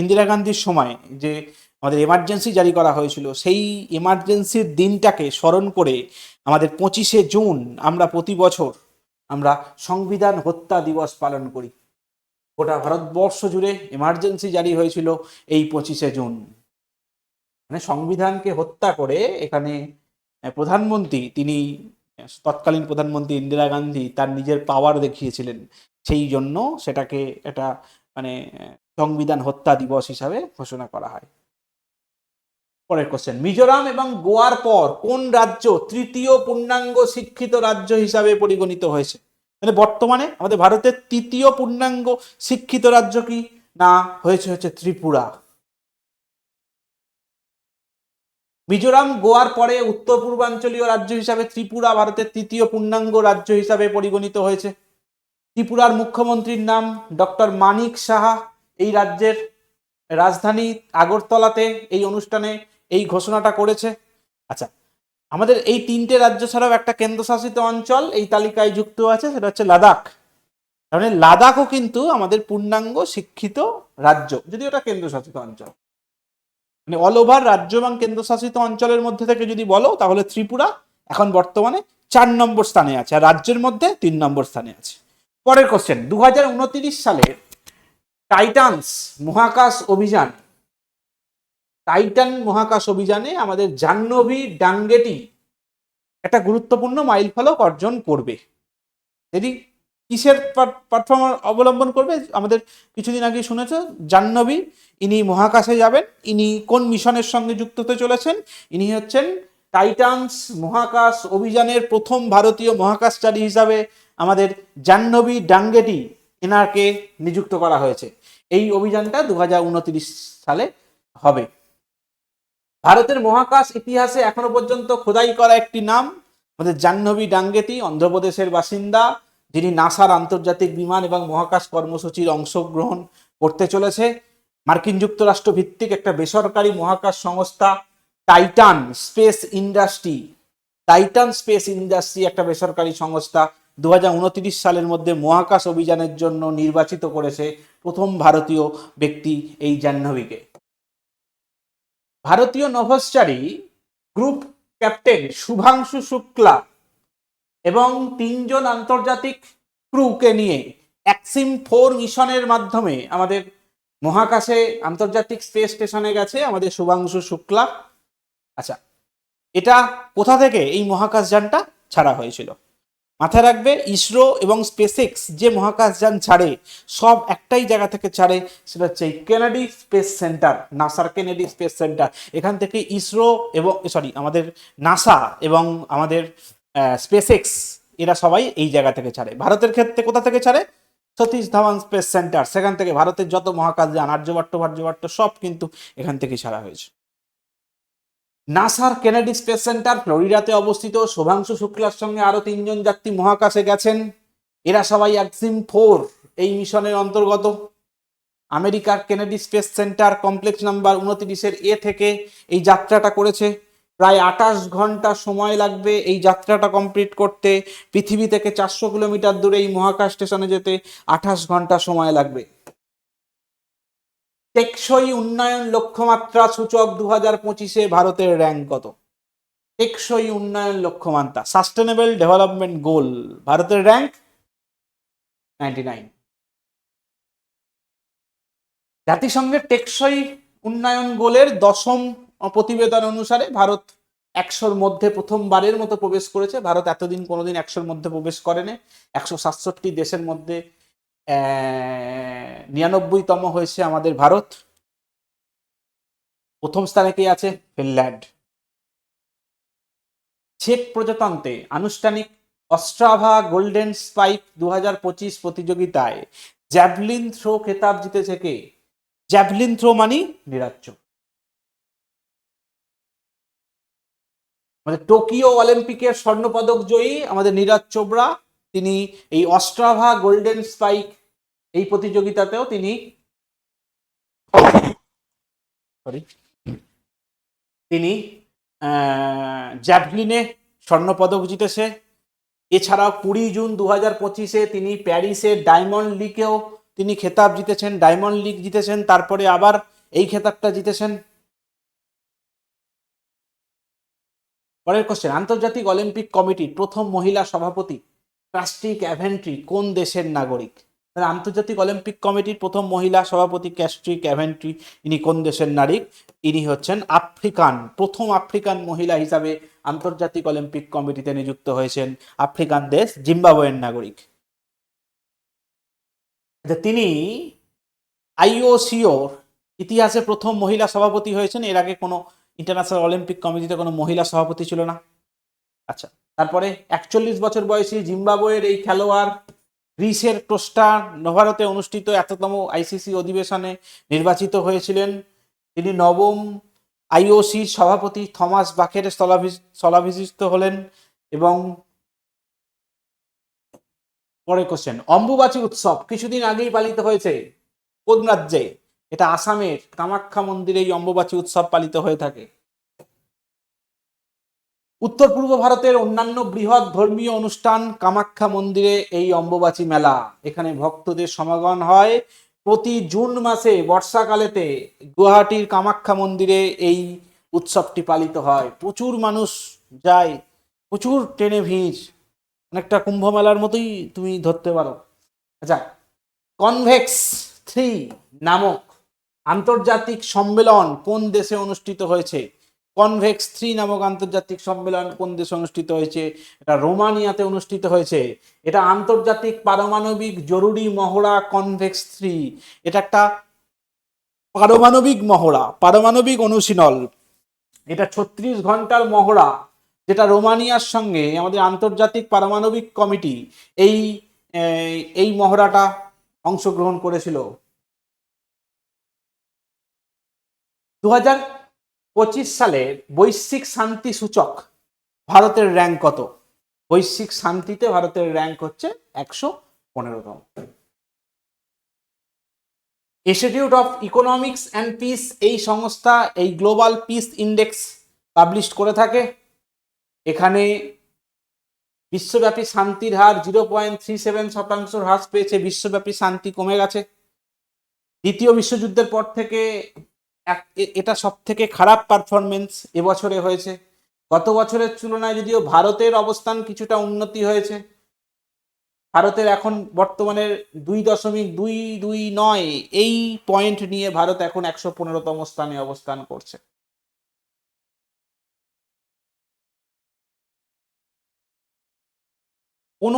ইন্দিরা গান্ধীর সময় যে আমাদের এমার্জেন্সি জারি করা হয়েছিল, সেই এমার্জেন্সির দিনটাকে স্মরণ করে আমাদের 25শে জুন আমরা প্রতি বছর আমরা সংবিধান হত্যা দিবস পালন করি। গোটা ভারতবর্ষ জুড়ে এমার্জেন্সি জারি হয়েছিল এই 25শে জুন। মানে সংবিধানকে হত্যা করে এখানে প্রধানমন্ত্রী, তিনি তৎকালীন প্রধানমন্ত্রী ইন্দিরা গান্ধী তার নিজের পাওয়ার দেখিয়েছিলেন, সেই জন্য সেটাকে একটা মানে সংবিধান হত্যা দিবস হিসাবে ঘোষণা করা হয়। পরের কোশ্চেন, মিজোরাম এবং গোয়ার পর কোন রাজ্য তৃতীয় পূর্ণাঙ্গ শিক্ষিত রাজ্য হিসাবে পরিগণিত হয়েছে? মানে বর্তমানে আমাদের ভারতের তৃতীয় পূর্ণাঙ্গ শিক্ষিত রাজ্য কি না হচ্ছে ত্রিপুরা। মিজোরাম গোয়ার পরে উত্তর পূর্বাঞ্চলীয় রাজ্য হিসাবে ত্রিপুরা ভারতের তৃতীয় পূর্ণাঙ্গ রাজ্য হিসাবে পরিগণিত হয়েছে। ত্রিপুরার মুখ্যমন্ত্রীর নাম ডক্টর মানিক সাহা। এই রাজ্যের রাজধানী আগরতলাতে এই অনুষ্ঠানে এই ঘোষণাটা করেছে। আচ্ছা, আমাদের এই তিনটে রাজ্য ছাড়াও একটা কেন্দ্রশাসিত অঞ্চল এই তালিকায় যুক্ত আছে, সেটা হচ্ছে লাদাখ। তাহলে লাদাখও কিন্তু আমাদের পূর্ণাঙ্গ শিক্ষিত রাজ্য, যদি ওটা কেন্দ্রশাসিত অঞ্চল। মানে অল ওভার রাজ্য এবং কেন্দ্রশাসিত অঞ্চলের মধ্যে থেকে যদি বলো, তাহলে ত্রিপুরা এখন বর্তমানে 4 নম্বর স্থানে আছে, আর রাজ্যের মধ্যে 3 নম্বর স্থানে আছে। পরের কোশ্চেন, 2029 সালের টাইটানস মহাকাশ অভিযান, টাইটান মহাকাশ অভিযানে আমাদের জাহ্নবী ডাঙ্গেটি একটা গুরুত্বপূর্ণ মাইলফলক অর্জন করবে। যদি কিসের প্ল্যাটফর্ম অবলম্বন করবে? আমাদের কিছুদিন আগে শুনেছ জাহ্নবী, ইনি মহাকাশে যাবেন। ইনি কোন মিশনের সঙ্গে যুক্ত হতে চলেছেন? ইনি হচ্ছেন টাইটানস মহাকাশ অভিযানের প্রথম ভারতীয় মহাকাশচারী হিসাবে আমাদের জাহ্নবী ডাঙ্গেটি, এনাকে নিযুক্ত করা হয়েছে। এই অভিযানটা 2029 সালে হবে। ভারতের মহাকাশ ইতিহাসে এখনো পর্যন্ত খোদাই করা একটি নাম আমাদের জাহ্নবী ডাঙ্গেটি, অন্ধ্রপ্রদেশের বাসিন্দা, যিনি নাসার আন্তর্জাতিক বিমান এবং মহাকাশ কর্মসূচির অংশগ্রহণ করতে চলেছে। মার্কিন যুক্তরাষ্ট্র ভিত্তিক একটা বেসরকারি মহাকাশ সংস্থা Titan space industry, Titan space industry একটা বেসরকারি সংস্থা 2029 সালের মধ্যে মহাকাশ অভিযানের জন্য নির্বাচিত করেছে প্রথম ভারতীয় ব্যক্তি এই জাহ্নবীকে। ভারতীয় নভশ্চারী গ্রুপ ক্যাপ্টেন শুভাংশু শুক্লা এবং 3জন আন্তর্জাতিক ক্রুকে নিয়ে এক্সিম-4 মিশনের মাধ্যমে আমাদের মহাকাশে আন্তর্জাতিক স্পেস স্টেশনে গেছে আমাদের শুভাংশু শুক্লা। আচ্ছা, এটা কোথা থেকে এই মহাকাশযানটা ছাড়া হয়েছিল? মাথায় রাখবে, ইসরো এবং স্পেসএক্স যে মহাকাশযান ছাড়ে সব একটাই জায়গা থেকে ছাড়ে, সেটা হচ্ছে কেনেডি স্পেস সেন্টার, নাসার কেনেডি স্পেস সেন্টার। এখান থেকে ইসরো এবং আমাদের নাসা এবং আমাদের স্পেসএক্স এরা সবাই এই জায়গা থেকে ছাড়ে। ভারতের ক্ষেত্রে কোথা থেকে ছাড়ে? সতীশ ধাওয়ান স্পেস সেন্টার, সেখান থেকে ভারতের যত মহাকাশযান আর্যভট্ট সব কিন্তু এখান থেকে ছাড়া হয়েছে। নাসার কেনেডি স্পেস সেন্টার ফ্লোরিডাতে অবস্থিত। শুভাংশু শুক্লার সঙ্গে আরো 3জন যাত্রী মহাকাশে গেছেন। এরা সবাই এক্সিম-4 এই মিশনের অন্তর্গত। আমেরিকার Kennedy space centre complex number 29-এর এ থেকে এই যাত্রাটা করেছে। প্রায় 28 ঘন্টা সময় লাগবে এই যাত্রাটা কমপ্লিট করতে। পৃথিবী থেকে 400 কিলোমিটার দূরে এই মহাকাশ স্টেশনে যেতে 28 ঘন্টা সময় লাগবে। টেকসই উন্নয়ন লক্ষ্যমাত্রা সূচক 2025-এ ভারতের র্যাঙ্ক কত? টেকসই উন্নয়ন লক্ষ্যমাত্রা, সাস্টেনেবল ডেভেলপমেন্ট গোল, ভারতের র্যাঙ্ক 99। জাতিসংঘের টেকসই উন্নয়ন গোলের 10ম প্রতিবেদন অনুসারে ভারত 100-র মধ্যে প্রথমবারের মতো প্রবেশ করেছে। ভারত এতদিন কোনোদিন 100-র মধ্যে প্রবেশ করেনি। 167 দেশের মধ্যে 99তম হয়েছে আমাদের ভারত। প্রথম স্থানে কে আছে? ফিনল্যান্ড। চেক প্রজাতন্ত্রে আনুষ্ঠানিক অস্ট্রাভা গোল্ডেন স্পাইক 2025 প্রতিযোগিতায় জ্যাভলিন থ্রো খেতাব জিতেছে কে? জ্যাভলিন থ্রো মানে নীরাজ চোপড়া। আমাদের টোকিও অলিম্পিকের স্বর্ণপদক জয়ী আমাদের নীরাজ চোপড়া, তিনি এই অস্ট্রাভা গোল্ডেন স্পাইক এই প্রতিযোগিতাতেও তিনি জ্যাভলিনে স্বর্ণপদক জিতেছে। এছাড়াও 20 জুন 2025-এ তিনি প্যারিসের ডায়মন্ড লিগেও তিনি খেতাব জিতেছেন, ডায়মন্ড লিগ জিতেছেন, তারপরে আবার এই খেতাবটা জিতেছেন। পরের কোশ্চেন, আন্তর্জাতিক অলিম্পিক কমিটির প্রথম মহিলা সভাপতি ক্যাস্ট্রি ক্যাভেন্ট্রি কোন দেশের নাগরিক? আন্তর্জাতিক অলিম্পিক কমিটির প্রথম মহিলা সভাপতি ক্যাস্ট্রি ক্যাভেন্ট্রি, ইনি কোন দেশের নাগরিক? ইনি হচ্ছেন আফ্রিকান, প্রথম আফ্রিকান মহিলা হিসাবে আন্তর্জাতিক অলিম্পিক কমিটিতে নিযুক্ত হয়েছেন আফ্রিকান দেশ জিম্বাবুয়ের নাগরিক। তিনি আইওসিওর ইতিহাসে প্রথম মহিলা সভাপতি হয়েছেন, এর আগে কোনো ইন্টারন্যাশনাল অলিম্পিক কমিটিতে কোনো মহিলা সভাপতি ছিল না। আচ্ছা, তারপরে 41 বছর বয়সী জিম্বাবুয়ের এই খেলোয়াড় গ্রিসের টোস্টা নোভারোতে অনুষ্ঠিত এততম আইসিসি অধিবেশনে নির্বাচিত হয়েছিলেন। তিনি নবম আইওসির সভাপতি থমাস বাখের স্থলাভিষিক্ত হলেন। এবং পরের কোশ্চেন, অম্বুবাচী উৎসব কিছুদিন আগেই পালিত হয়েছে কোন রাজ্যে? এটা আসামের কামাখ্যা মন্দিরে এই অম্বুবাচী উৎসব পালিত হয়ে থাকে। উত্তর পূর্ব ভারতের অন্যান্য বৃহৎ ধর্মীয় অনুষ্ঠান কামাখ্যা মন্দিরে এই অম্বুবাচী মেলা, এখানে ভক্তদের সমাগম হয়। প্রতি জুন মাসে বর্ষাকালেতে গুয়াহাটির কামাখ্যা মন্দিরে এই উৎসবটি পালিত হয়। প্রচুর মানুষ যায়, প্রচুর ট্রেনে ভিড়, অনেকটা কুম্ভ মেলার মতোই তুমি ধরতে পারো। আচ্ছা, কনভেক্স 3 নামক আন্তর্জাতিক সম্মেলন কোন দেশে অনুষ্ঠিত হয়েছে? কনভেক্স 3 নামক আন্তর্জাতিক সম্মেলন কোন দেশে অনুষ্ঠিত হয়েছে? এটা রোমানিয়াতে অনুষ্ঠিত হয়েছে। এটা আন্তর্জাতিক পারমাণবিক জরুরি মহড়া কনভেক্স 3। এটা একটা পারমাণবিক মহড়া, পারমাণবিক অনুশীলন। এটা 36 ঘন্টার মহড়া, যেটা রোমানিয়ার সঙ্গে আমাদের আন্তর্জাতিক পারমাণবিক কমিটি এই মহড়াটা অংশগ্রহণ করেছিল। 2025 সালের বৈশ্বিক শান্তি সূচক ভারতের র্যাঙ্ক কত? বৈশ্বিক শান্তিতে ভারতের র্যাঙ্ক হচ্ছে 115তম। Institute of economics and peace এই সংস্থা এই গ্লোবাল পিস ইন্ডেক্স পাবলিশ করে থাকে। এখানে বিশ্বব্যাপী শান্তির হার 0.37% হ্রাস পেয়েছে, বিশ্বব্যাপী শান্তি কমে গেছে। দ্বিতীয় বিশ্বযুদ্ধের পর থেকে এটা সব থেকে খারাপ পারফরমেন্স এবছরে হয়েছে। গত বছরের তুলনায় যদিও ভারতের অবস্থান কিছুটা উন্নতি হয়েছে। ভারতের এখন বর্তমানে 2.229 এই পয়েন্ট নিয়ে ভারত এখন 115তম স্থানে অবস্থান করছে। কোন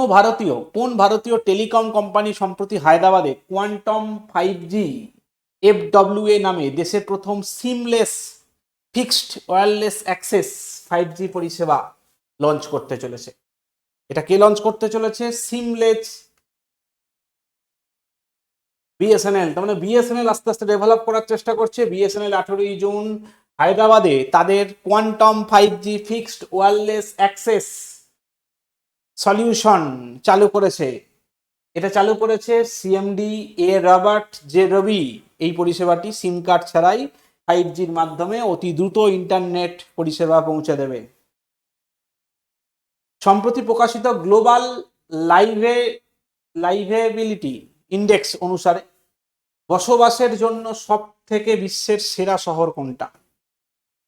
ভারতীয় টেলিকম কোম্পানি সম্প্রতি হায়দ্রাবাদে কোয়ান্টাম 5G FWA নামে দেশের প্রথম seamless fixed wireless access 5G পরিষেবা লঞ্চ করতে চলেছে? এটা কে লঞ্চ করতে চলেছে? Seamless BSNL. তার মানে বিএসএনএল আস্তে আস্তে ডেভেলপ করার চেষ্টা করছে। বিএসএনএল 18 জুন হায়দ্রাবাদে তাদের quantum 5G fixed wireless access solution চালু করেছে। এটা চালু করেছে সিএমডি রবার্ট জে রবি। এই পরিষেবাটি সিম কার্ড ছাড়াই 5Gর মাধ্যমে অতি দ্রুত ইন্টারনেট পরিষেবা পৌঁছে দেবে। সম্প্রতি প্রকাশিত গ্লোবাল লাইভেবিলিটি ইন্ডেক্স অনুসারে বসবাসের জন্য সব থেকে বিশ্বের সেরা শহর কোনটা?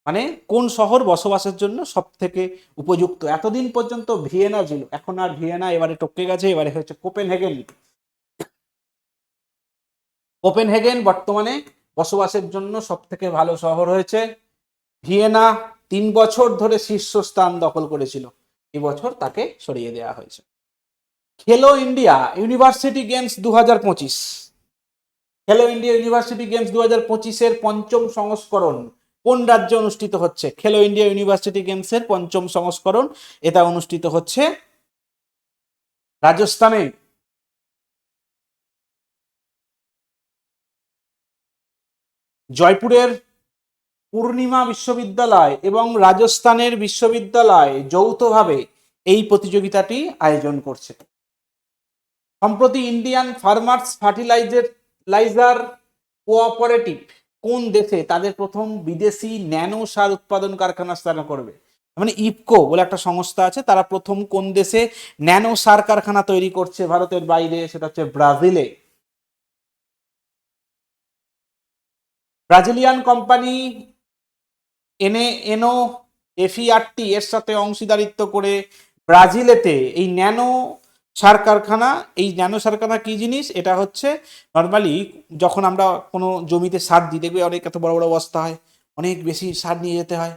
মানে কোন শহর বসবাসের জন্য সব থেকে উপযুক্ত? এতদিন পর্যন্ত ভিয়েনা ছিল, এখন আর ভিয়েনা, এবারে টপকে গেছে, এবারে হচ্ছে কোপেনহেগেন। কোপেনহেগেন বর্তমানে বসবাসের জন্য সব থেকে ভালো শহর হয়েছে। ভিয়েনা 3 বছর ধরে শীর্ষস্থান দখল করেছিল, এবছর তাকে সরিয়ে দেওয়া হয়েছে। খেলো ইন্ডিয়া ইউনিভার্সিটি গেমস 2025, খেলো ইন্ডিয়া ইউনিভার্সিটি গেমস 2025-এর পঞ্চম সংস্করণ কোন রাজ্যে অনুষ্ঠিত হচ্ছে? খেলো ইন্ডিয়া ইউনিভার্সিটি গেমসের পঞ্চম সংস্করণ এটা অনুষ্ঠিত হচ্ছে রাজস্থানে। জয়পুরের পূর্ণিমা বিশ্ববিদ্যালয় এবং রাজস্থানের বিশ্ববিদ্যালয় যৌথভাবে এই প্রতিযোগিতাটি আয়োজন করছে। সম্প্রতি ইন্ডিয়ান ফার্মার্স ফার্টিলাইজার কোঅপারেটিভ কোন দেশে তাদের প্রথম বিদেশি ন্যানো সার উৎপাদন কারখানা স্থাপন করবে? মানে ইফকো বলে একটা সংস্থা আছে, তারা প্রথম কোন দেশে ন্যানো সার কারখানা তৈরি করছে ভারতের বাইরে, সেটা হচ্ছে ব্রাজিলে। ব্রাজিলিয়ান কোম্পানি এনও এফইআরটি এর সাথে অংশীদারিত্ব করে ব্রাজিলেতে এই ন্যানো সার কারখানা, এই ন্যানো সার কারখানা কি জিনিস, এটা হচ্ছে নর্মালি যখন আমরা কোনো জমিতে সার দিই, দেখবে অনেক এত বড় বড় বস্তা হয়, অনেক বেশি সার নিয়ে যেতে হয়,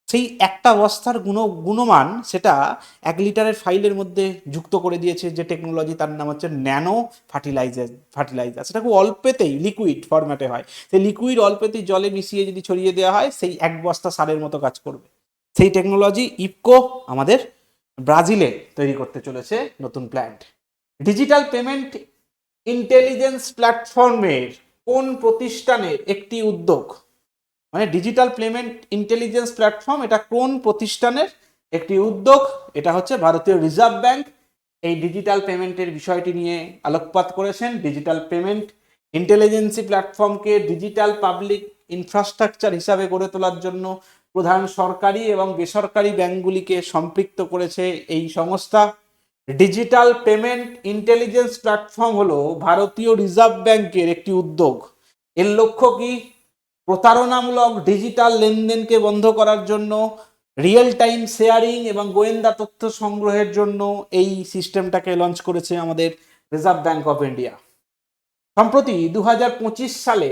সেই একটা বস্তার গুণমান সেটা 1 লিটারের ফাইলের মধ্যে যুক্ত করে দিয়েছে যে টেকনোলজি, তার নাম হচ্ছে ন্যানো ফার্টিলাইজার। সেটা খুব অল্পেতেই লিকুইড ফরম্যাটে হয়, সেই লিকুইড অল্পেতেই জলে মিশিয়ে যদি ছড়িয়ে দেওয়া হয়, সেই 1 বস্তা সারের মতো কাজ করবে। সেই টেকনোলজি ইফকো আমাদের ব্রাজিলে তৈরি করতে চলেছে নতুন প্ল্যান্ট। ডিজিটাল পেমেন্ট ইন্টেলিজেন্স প্ল্যাটফর্মের কোন প্রতিষ্ঠানের একটি উদ্যোগ, মানে ডিজিটাল পেমেন্ট ইন্টেলিজেন্স প্ল্যাটফর্ম এটা কোন প্রতিষ্ঠানের একটি উদ্যোগ, এটা হচ্ছে ভারতীয় রিজার্ভ ব্যাংক এই ডিজিটাল পেমেন্টের বিষয়টি নিয়ে আলোকপাত করেছেন। ডিজিটাল পেমেন্ট ইন্টেলিজেন্সি প্ল্যাটফর্মকে ডিজিটাল পাবলিক ইনফ্রাস্ট্রাকচার হিসাবে গড়ে তোলার জন্য প্রধান সরকারি এবং বেসরকারি ব্যাংকগুলিকে সম্পৃক্ত করেছে এই সংস্থা। ডিজিটাল পেমেন্ট ইন্টেলিজেন্স প্ল্যাটফর্ম হলো ভারতীয় রিজার্ভ ব্যাংকের একটি উদ্যোগ। এর লক্ষ্য কি? প্রতারণামূলক ডিজিটাল লেনদেনকে বন্ধ করার জন্য, রিয়েল টাইম শেয়ারিং এবং গোয়েন্দা তথ্য সংগ্রহের জন্য এই সিস্টেমটাকে লঞ্চ করেছে আমাদের রিজার্ভ ব্যাংক অফ ইন্ডিয়া। সম্প্রতি 2025 সালে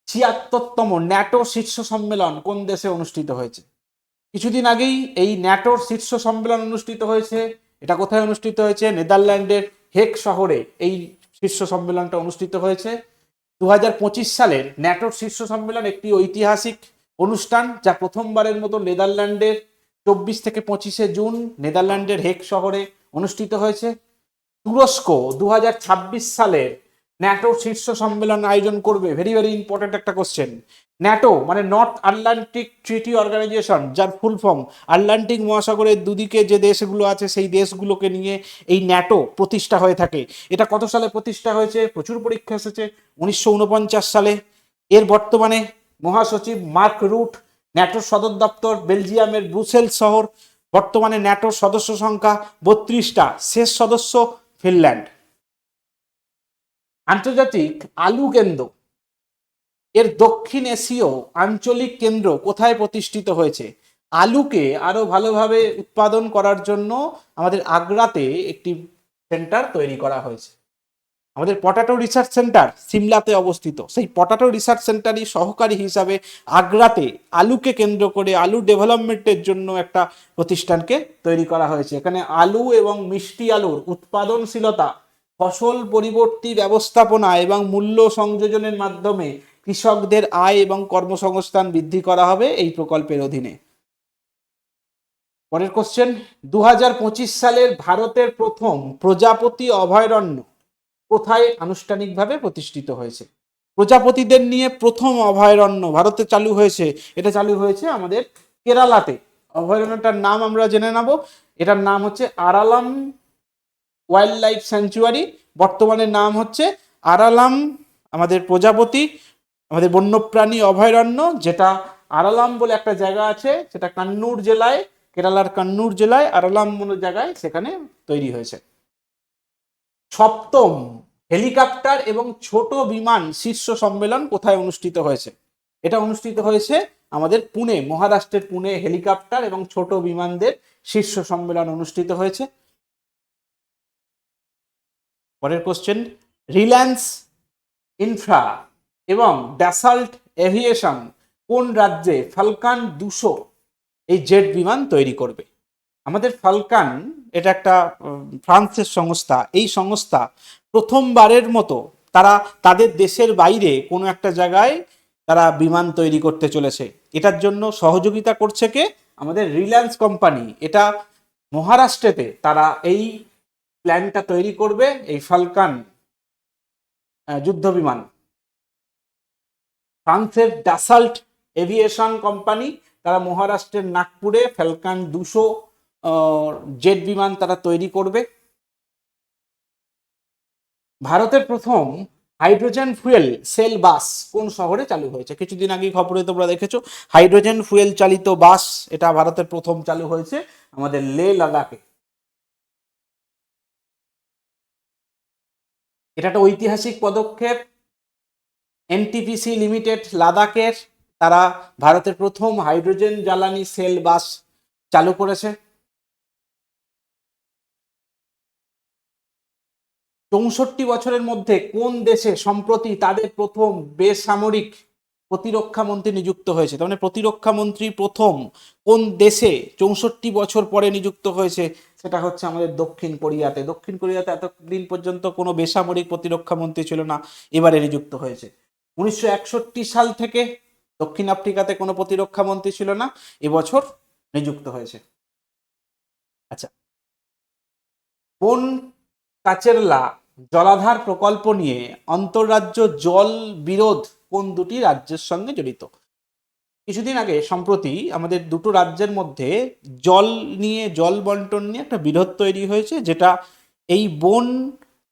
76তম ন্যাটো শীর্ষ সম্মেলন কোন দেশে অনুষ্ঠিত হয়েছে? কিছুদিন আগেই এই ন্যাটোর শীর্ষ সম্মেলন অনুষ্ঠিত হয়েছে। এটা কোথায় অনুষ্ঠিত হয়েছে? নেদারল্যান্ডের হেগ শহরে এই শীর্ষ সম্মেলনটা অনুষ্ঠিত হয়েছে। 2025 সালের ন্যাটোর শীর্ষ সম্মেলন একটি ঐতিহাসিক অনুষ্ঠান, যা প্রথমবারের মতো নেদারল্যান্ডের 24 থেকে 25 জুন নেদারল্যান্ডের হেগ শহরে অনুষ্ঠিত হয়েছে। তুরস্ক 2026 সালের ন্যাটো শীর্ষ সম্মেলন আয়োজন করবে। ভেরি ভেরি ইম্পর্টেন্ট একটা কোশ্চেন। ন্যাটো মানে নর্থ আটলান্টিক ট্রিটি অর্গানাইজেশন, যার ফুল ফর্ম আটলান্টিক মহাসাগরের দুদিকে যে দেশগুলো আছে সেই দেশগুলোকে নিয়ে এই ন্যাটো প্রতিষ্ঠা হয়ে থাকে। এটা কত সালে প্রতিষ্ঠা হয়েছে? প্রচুর পরীক্ষা এসেছে। 1949 সালে। এর বর্তমানে মহাসচিব মার্ক রুট। ন্যাটোর সদর দপ্তর বেলজিয়ামের ব্রুসেলস শহর। বর্তমানে ন্যাটোর সদস্য সংখ্যা 32টা, শেষ সদস্য ফিনল্যান্ড। আন্তর্জাতিক আলু কেন্দ্র এর দক্ষিণ এশীয় আঞ্চলিক কেন্দ্র কোথায় প্রতিষ্ঠিত হয়েছে? আলুকে আরো ভালোভাবে উৎপাদন করার জন্য আমাদের আগ্রাতে একটি সেন্টার তৈরি করা হয়েছে। আমাদের পটাটো রিসার্চ সেন্টার সিমলাতে অবস্থিত। সেই পটাটো রিসার্চ সেন্টারই সহকারী হিসাবে আগ্রাতে আলুকে কেন্দ্র করে আলু ডেভেলপমেন্টের জন্য একটা প্রতিষ্ঠানকে তৈরি করা হয়েছে। এখানে আলু এবং মিষ্টি আলুর উৎপাদনশীলতা, ফসল পরিবর্তী ব্যবস্থাপনা এবং মূল্য সংযোজনের মাধ্যমে কৃষকদের আয় এবং কর্মসংস্থান বৃদ্ধি করা হবে এই প্রকল্পের অধীনে। পরের কোশ্চেন, 2025 সালের ভারতের প্রথম প্রজাপতি অভয়ারণ্য কোথায় আনুষ্ঠানিকভাবে প্রতিষ্ঠিত হয়েছে? প্রজাপতিদের নিয়ে প্রথম অভয়ারণ্য ভারতে চালু হয়েছে। এটা চালু হয়েছে আমাদের কেরালাতে। অভয়ারণ্যটার নাম আমরা জেনে নেব। এটার নাম হচ্ছে আরালাম ওয়াইল্ড লাইফ স্যাংচুয়ারি। বর্তমানে নাম হচ্ছে আরালাম আমাদের প্রজাপতি আমাদের বন্যপ্রাণী অভয়ারণ্য, যেটা আরালাম বলে একটা জায়গা আছে, সেটা কান্নুর জেলায়, কেরালার কান্নুর জেলায় আরালাম বলে জায়গায় সেখানে তৈরি হয়েছে। সপ্তম হেলিকপ্টার এবং ছোট বিমান শীর্ষ সম্মেলন কোথায় অনুষ্ঠিত হয়েছে? এটা অনুষ্ঠিত হয়েছে আমাদের পুনে, মহারাষ্ট্রের পুনে। হেলিকপ্টার এবং ছোট বিমানদের শীর্ষ সম্মেলন অনুষ্ঠিত হয়েছে। পরের কোশ্চেন, রিলায়েন্স ইনফ্রা এবং ড্যাসাল্ট এভিয়েশন কোন রাজ্যে ফালকান 200 এই জেট বিমান তৈরি করবে? আমাদের ফালকান এটা একটা ফ্রান্সের সংস্থা। এই সংস্থা প্রথমবারের মতো তারা তাদের দেশের বাইরে কোনো একটা জায়গায় তারা বিমান তৈরি করতে চলেছে। এটার জন্য সহযোগিতা করছে কে? আমাদের রিলায়েন্স কোম্পানি। এটা মহারাষ্ট্রেতে তারা এই প্ল্যানটা তৈরি করবে, এই ফালকান যুদ্ধ বিমান। ফ্রান্সের ডাসাল্ট এভিয়েশন কোম্পানি, তারা মহারাষ্ট্রের নাগপুরে ফ্যালকান 200 জেট বিমান তারা তৈরি করবে। ভারতের প্রথম হাইড্রোজেন ফুয়েল সেল বাস কোন শহরে চালু হয়েছে? কিছুদিন আগে খবরে তোমরা দেখেছো, হাইড্রোজেন ফুয়েল চালিত বাস এটা ভারতের প্রথম চালু হয়েছে আমাদের লে লাদাখে। এটা একটা ঐতিহাসিক পদক্ষেপ। এনটিপিসি লিমিটেড লাদাখের, তারা ভারতের প্রথম হাইড্রোজেন জ্বালানি সেল বাস চালু করেছে। 64 বছরের মধ্যে কোন দেশে সম্প্রতি তাদের প্রথম বেসামরিক প্রতিরক্ষা মন্ত্রী নিযুক্ত হয়েছে? তার মানে প্রতিরক্ষা মন্ত্রী প্রথম কোন দেশে 64 বছর পরে নিযুক্ত হয়েছে? সেটা হচ্ছে আমাদের দক্ষিণ কোরিয়াতে। দক্ষিণ কোরিয়াতে এতদিন পর্যন্ত কোনো বেসামরিক প্রতিরক্ষা মন্ত্রী ছিল না, এবারে নিযুক্ত হয়েছে। 1961 সাল থেকে দক্ষিণ আফ্রিকাতে কোনো প্রতিরক্ষা মন্ত্রী ছিল না, এবছর নিযুক্ত হয়েছে। আচ্ছা, কোন কাচেরলা জলাধার প্রকল্প নিয়ে আন্তঃরাজ্য জল বিরোধ কোন দুটি রাজ্যের সঙ্গে জড়িত? কিছুদিন আগে সম্প্রতি আমাদের দুটো রাজ্যের মধ্যে জল নিয়ে, জল বন্টন নিয়ে একটা বিরোধ তৈরি হয়েছে, যেটা এই বন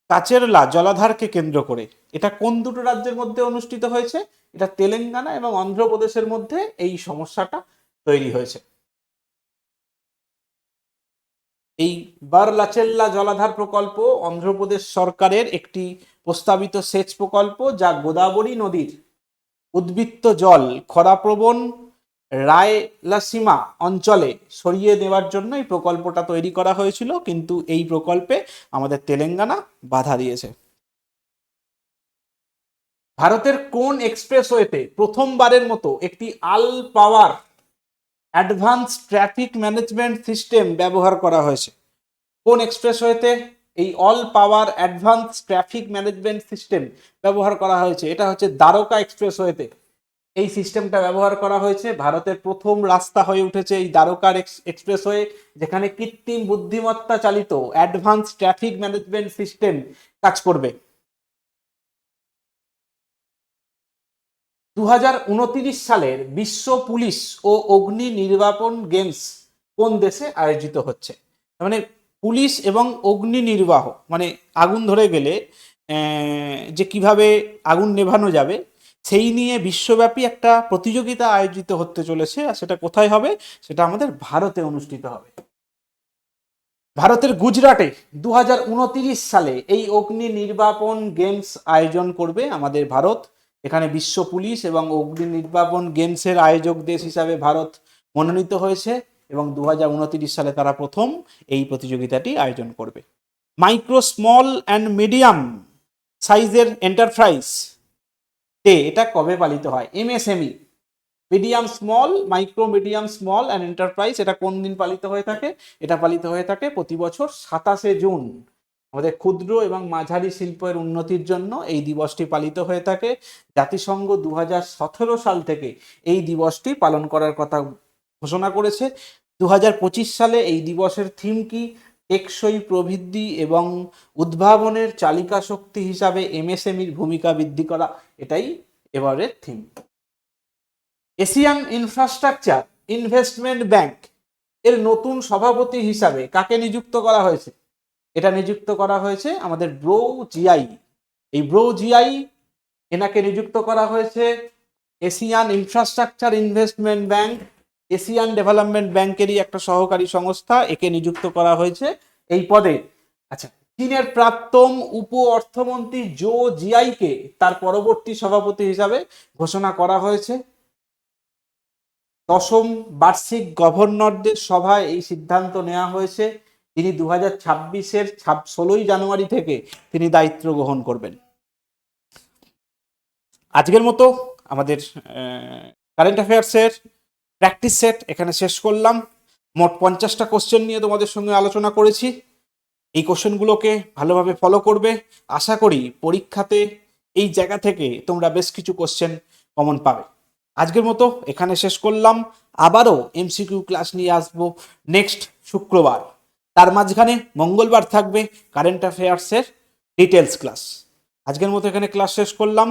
কাচেরলা জলাধারকে কেন্দ্র করে। এটা কোন দুটো রাজ্যের মধ্যে অনুষ্ঠিত হয়েছে? এটা তেলেঙ্গানা এবং অন্ধ্রপ্রদেশের মধ্যে এই সমস্যাটা তৈরি হয়েছে। এই বারলাচেল্লা জলাধার প্রকল্প অন্ধ্রপ্রদেশ সরকারের একটি প্রস্তাবিত সেচ প্রকল্প, যা গোদাবরী নদীর উদ্বৃত্ত জল খরাপ্রবণ রায়লাসীমা অঞ্চলে সরিয়ে দেওয়ার জন্য এই প্রকল্পটা তৈরি করা হয়েছিল, কিন্তু এই প্রকল্পে আমাদের তেলেঙ্গানা বাধা দিয়েছে। ভারতের কোন এক্সপ্রেসওয়েতে প্রথমবারের মতো একটি আল পাওয়ার অ্যাডভান্স ট্রাফিক ম্যানেজমেন্ট সিস্টেম ব্যবহার করা হয়েছে? কোন এক্সপ্রেসওয়েতে এই অল পাওয়ার অ্যাডভান্স ট্রাফিক ম্যানেজমেন্ট সিস্টেম ব্যবহার করা হয়েছে? এটা হচ্ছে দ্বারকা এক্সপ্রেসওয়েতে এই সিস্টেমটা ব্যবহার করা হয়েছে। ভারতের প্রথম রাস্তা হয়ে উঠেছে এই দ্বারকার এক্সপ্রেসওয়ে, যেখানে কৃত্রিম বুদ্ধিমত্তা চালিত অ্যাডভান্স ট্রাফিক ম্যানেজমেন্ট সিস্টেম কাজ করবে। 2029 সালের বিশ্ব পুলিশ ও অগ্নি নির্বাপন গেমস কোন দেশে আয়োজিত হচ্ছে? মানে পুলিশ এবং অগ্নি নির্বাহ, মানে আগুন ধরে গেলে যে কিভাবে আগুন নেভানো যাবে সেই নিয়ে বিশ্বব্যাপী একটা প্রতিযোগিতা আয়োজিত হতে চলেছে। আর সেটা কোথায় হবে? সেটা আমাদের ভারতে অনুষ্ঠিত হবে। ভারতের গুজরাটে 2029 সালে এই অগ্নি নির্বাপন গেমস আয়োজন করবে আমাদের ভারত। এখানে বিশ্ব পুলিশ এবং অগ্নি নির্বাপন গেমসের আয়োজক দেশ হিসাবে ভারত মনোনীত হয়েছে এবং 2029 সালে তারা প্রথম এই প্রতিযোগিতাটি আয়োজন করবে। মাইক্রো, স্মল অ্যান্ড মিডিয়াম সাইজের এন্টারপ্রাইজ ডে এটা কবে পালিত হয়? MSME, medium small, micro medium small and enterprise, এটা কোন দিন পালিত হয়ে থাকে? এটা পালিত হয়ে থাকে প্রতি বছর 27 জুন। আমাদের ক্ষুদ্র এবং মাঝারি শিল্পের উন্নতির জন্য এই দিবসটি পালিত হয়ে থাকে। জাতিসংঘ 2017 সাল থেকে এই দিবসটি পালন করার কথা ঘোষণা করেছে। 2025 সালে এই দিবসের থিম কি? টেকসই প্রবৃদ্ধি এবং উদ্ভাবনের চালিকা শক্তি হিসাবে এমএসএমইর ভূমিকা বৃদ্ধি করা, এটাই এবারের theme. Asian infrastructure investment bank এর নতুন সভাপতি হিসাবে কাকে নিযুক্ত করা হয়েছে? এটা নিযুক্ত করা হয়েছে আমাদের ব্রো জিআই। এই ব্রো জিআই এনাকে নিযুক্ত করা হয়েছে Asian infrastructure investment bank, Asian development ব্যাংকেরই একটা সহকারী সংস্থা, একে নিযুক্ত করা হয়েছে এই পদে। আচ্ছা, চীনের প্রাক্তন উপ অর্থমন্ত্রী জো জিআইকে তার পরবর্তী সভাপতি হিসাবে ঘোষণা করা হয়েছে। 10ম বার্ষিক গভর্নরদের সভায় এই সিদ্ধান্ত নেওয়া হয়েছে। তিনি 2026-এর 16ই জানুয়ারি থেকে তিনি দায়িত্ব গ্রহণ করবেন। আজকের মতো আমাদের কারেন্ট অ্যাফেয়ার্সের প্র্যাকটিস সেট এখানে শেষ করলাম। মোট 50টা কোশ্চেন নিয়ে তোমাদের সঙ্গে আলোচনা করেছি। এই কোশ্চেনগুলোকে ভালোভাবে ফলো করবে। আশা করি পরীক্ষাতে এই জায়গা থেকে তোমরা বেশ কিছু কোশ্চেন কমন পাবে। আজকের মতো এখানে শেষ করলাম। আবারও এমসিকিউ ক্লাস নিয়ে আসবো নেক্সট শুক্রবার। তার মাঝখানে মঙ্গলবার থাকবে কারেন্ট অ্যাফেয়ার্সের ডিটেলস ক্লাস। আজকের মতো এখানে ক্লাস শেষ করলাম।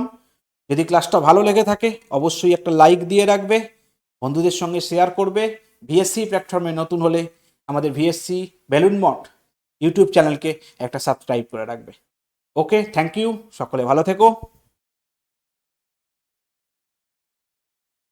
যদি ক্লাসটা ভালো লেগে থাকে অবশ্যই একটা লাইক দিয়ে রাখবে, বন্ধুদের সঙ্গে শেয়ার করবে। ভিএসসি প্ল্যাটফর্মে নতুন হলে আমাদের ভিএসসি বেলুন মঠ ইউটিউব চ্যানেলকে একটা সাবস্ক্রাইব করে রাখবে। ওকে, থ্যাংক ইউ, সকলে ভালো থেকো।